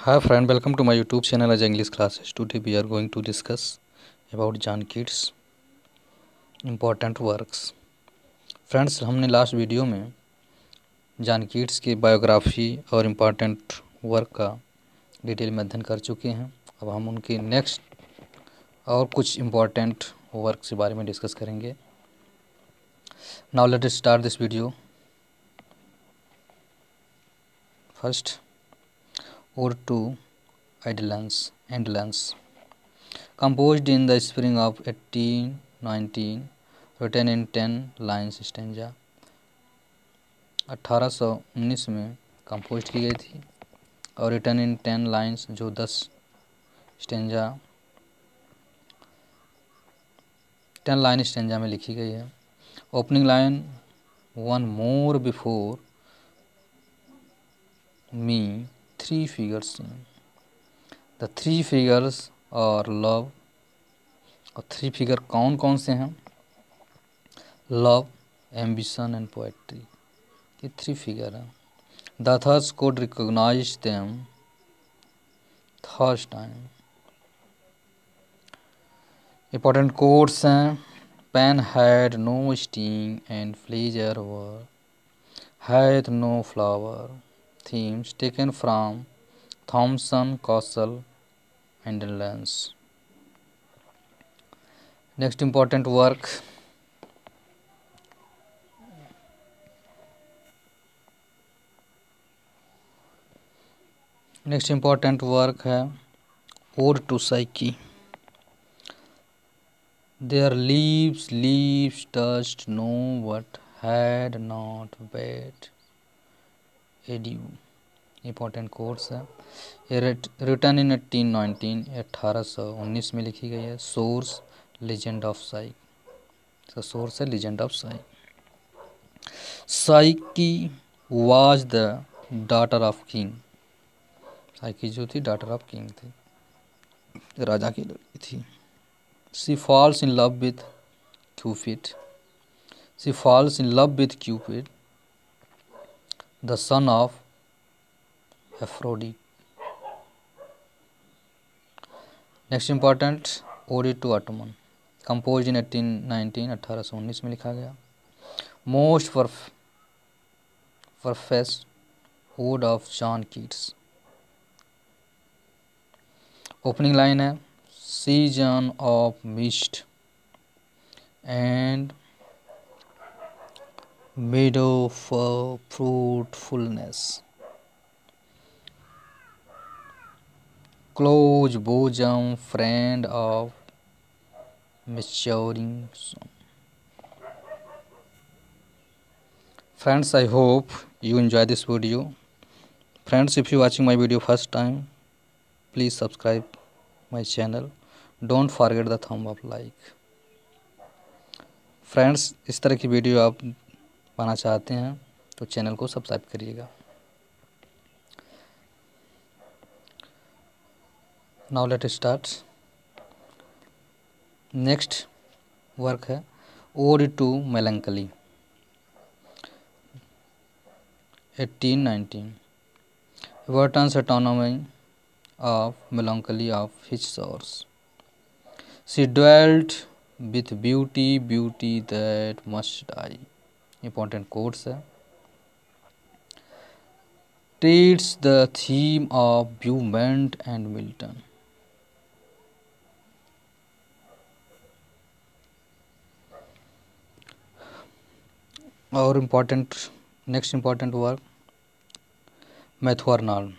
Hi friend, welcome to my YouTube channel as English classes. Today we are going to discuss about John Keats important works. Friends, हमने last video में John Keats की biography और important work का detail में अध्ययन कर चुके हैं। अब हम उनके नेक्स्ट और कुछ इम्पॉर्टेंट वर्क के बारे में डिस्कस करेंगे। Now let us start this video. First, Ode to Indolence, composed in the spring of 1819, written in 10 lines stanza। 1819 में कंपोज की गई थी और रिटन इन 10 लाइन्स जो 10 स्टेंजा 10 लाइन स्टेंजा में लिखी गई है। Opening line, one more before me three figures in. The three figures और लव, और थ्री फिगर कौन कौन से हैं? लव, एम्बिशन एंड पोएट्री, ये थ्री फिगर हैं। The others could recognize them first time। important quotes हैं, pen had no sting and pleasure were hath no flower। themes taken from Thomson Castle and Lens। next important work, है Ode to Psyche। their leaves touched no but had not bade adieu। important quotes है, written in 1819, 1819 में लिखी गई है। Source, legend of side. Source है legend of side. Psyche was the daughter of king. Psyche जो थी daughter of king थी, राजा की लड़की थी। She falls in love with Cupid. She falls in love with Cupid, the son of Aphrodite. Next important, ode to autumn, compose in 1819, 1819 में लिखा गया। Most perfect ode of John Keats. Opening line है, season of mist and meadow for fruitfulness, close bosom friend of maturing sun। friends, I hope you enjoy this video. friends, if you watching my video first time, please subscribe my channel, don't forget the thumb up like। Friends, इस तरह की video आप पाना चाहते हैं तो channel को subscribe करिएगा। Now let start. Next work है ode to melancholy, 1819। Burton's anatomy of melancholy of his source। she dwelt with beauty that must die। important quotes है, treats the theme of Beaumont and Milton। और next important work, मैथुरनल।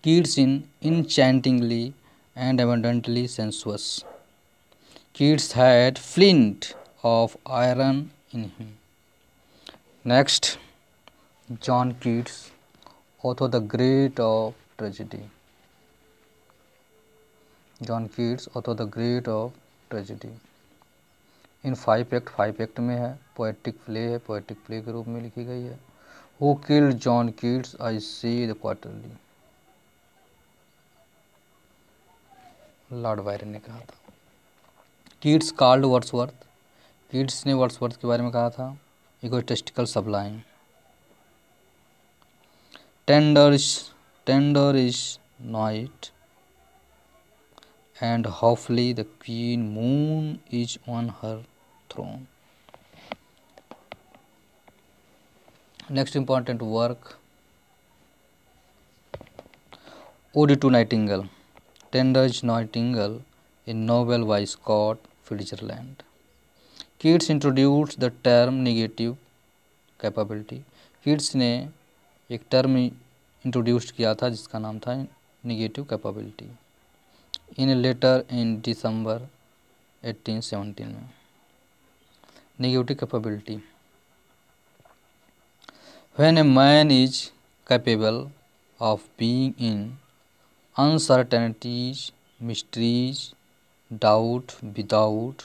Keats in enchantingly and abundantly sensuous। Keats had flint of iron in him। Next, John Keats, author the great of tragedy। John Keats, author the great of tragedy। In 5 act में है। Poetic play है, poetic play के रूप में लिखी गई है। Who killed John Keats? I see the quarterly। Lord Byron ने कहा था। Keats called Wordsworth. कीट्स ने वर्ड्सवर्थ के बारे में कहा था egotistical sublime. Tender is night, and hopefully the queen moon is on her throne. Next important work, Ode to Nightingale, Tender's Nightingale, a novel by Scott Fitzgerald. Keats introduced the term negative capability. Keats ने एक term introduce किया था जिसका नाम था negative capability in a letter in December 1817 में. Negative capability, when a man is capable of being in uncertainties, mysteries, doubt, without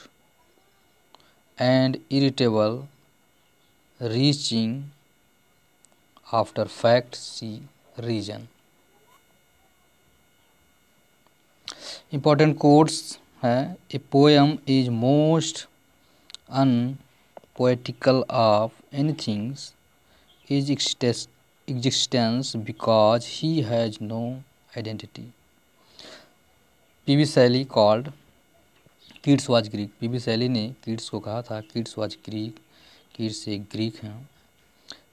and irritable, reaching after fact, see reason. Important quotes है, a poem is most unpoetical of anything is existence because he has no identity. P.B. Shelley called Keats was Greek. P.B. Shelley ने Keats को कहा था Keats was Greek. Keats एक Greek हैं.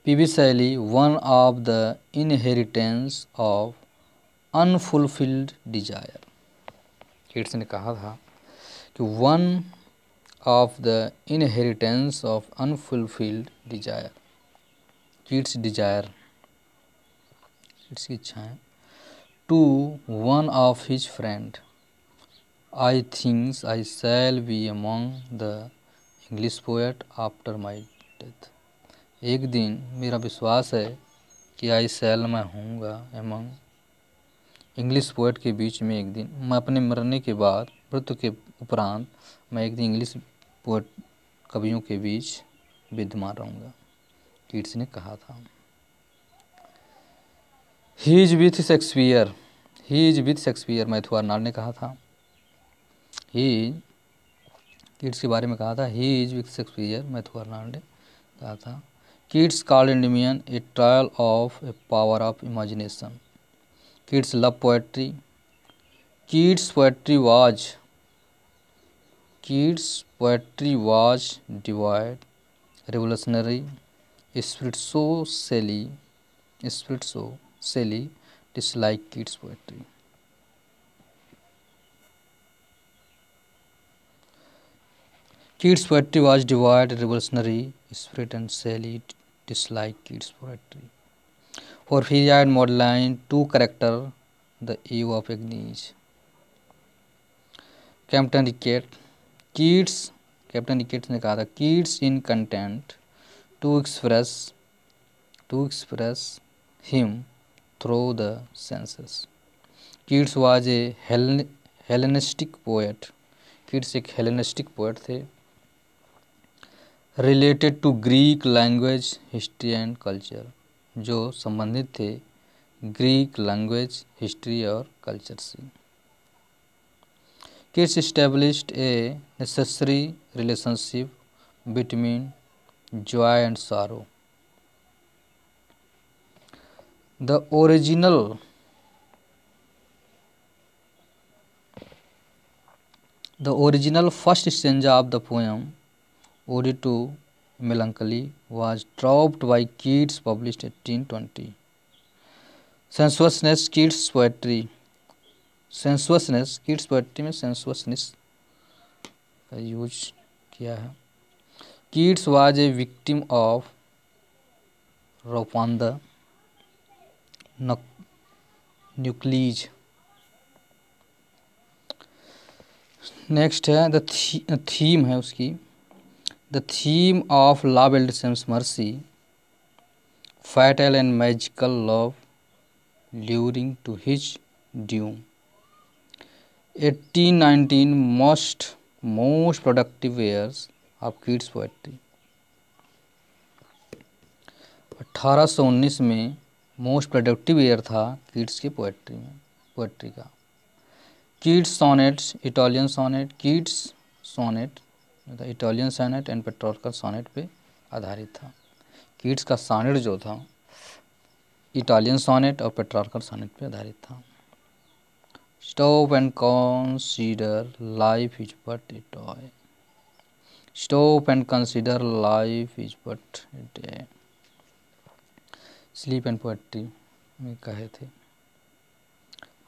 P.B. Shelley, one of the inheritance of unfulfilled desire. Keats ने कहा था कि one of the inheritance of unfulfilled desire. Keats desire, Keats की इच्छाएं. To one of his friend, I think I shall be among the English poet after my death. एक दिन मेरा विश्वास है कि आई शैल मैं होऊंगा एमंग इंग्लिश पोएट के बीच में. एक दिन मैं अपने मरने के बाद, मृत्यु के उपरांत मैं एक दिन इंग्लिश पोएट कवियों के बीच विद्यमान रहूँगा, कीट्स ने कहा था. He is with Shakespeare, he is with Shakespeare, Matthew Arnold ने कहा था. ही कीट्स के बारे में कहा था, he is with Shakespeare, Matthew Arnold ने कहा था. Keats called Endymion a trial of a power of imagination. Keats loved poetry. Keats' poetry was devoid, revolutionary, spirit so silly, disliked Keats' poetry. Keats' poetry was devoid, revolutionary, spirit and Shelley disliked Keats' poetry. For he had modeled two characters, the Eve of Agnes. Captain Rickett, Captain Rickett ने कहा था, Keats in content to express him through the senses. Keats was a Hellenistic poet. Keats एक Hellenistic poet थे. Related to Greek language, history and culture, जो संबंधित थे Greek language, history और culture से. Keats established a necessary relationship between joy and sorrow. The original first stanza of the poem Ode to Melancholy was dropped by Keats, published 1820. Sensuousness, Keats' poetry. Sensuousness, Keats' poetry में sensuousness का use किया है. Keats was a victim of Raupander nucleus. Next है the theme है उसकी, The theme of Love Eldrisham's mercy, fatal and magical love luring to his doom. 1819 most productive years of Keats' poetry. 1819 में most productive year था Keats की poetry का. Keats sonnets, Italian sonnet, Keats sonnet Italian sonnet and Petrarchan sonnet पे आधारित था. Keats का sonnet जो था इटालियन सॉनेट और पेट्रार्कल सॉनेट पे आधारित था. Stop and consider life is but a toy. Stop and consider life is but a day. Sleep and poetry में कहे थे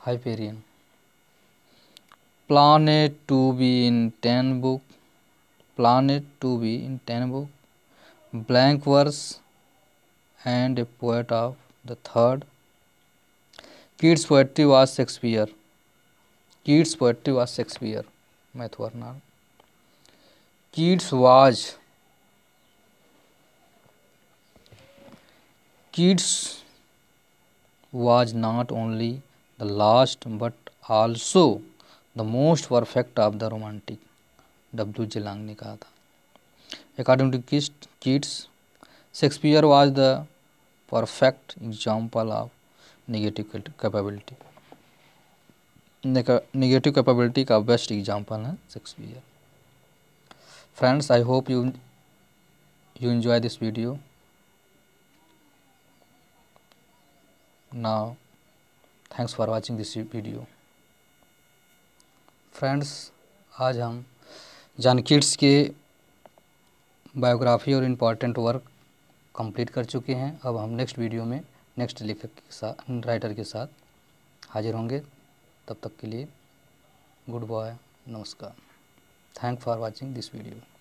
Hyperion. Planet to be in 10 book, planet to be in 10 book, blank verse and a poet of the third. Keats' poetry was Shakespeare. Keats' poetry was Shakespeare. Math Warner. Keats was not only the last but also the most perfect of the romantic. W.J. Lang ने कहा था। According to Keats, Shakespeare was the perfect example of negative capability. Negative capability का best example है Shakespeare. Friends, I hope you enjoy this video. Now, thanks for watching this video. Friends, आज हम John Keats के biography और important work complete कर चुके हैं। अब हम नेक्स्ट वीडियो में नेक्स्ट लेखक के साथ, राइटर के साथ हाजिर होंगे। तब तक के लिए गुड बाय, नमस्कार। Thank for watching this video.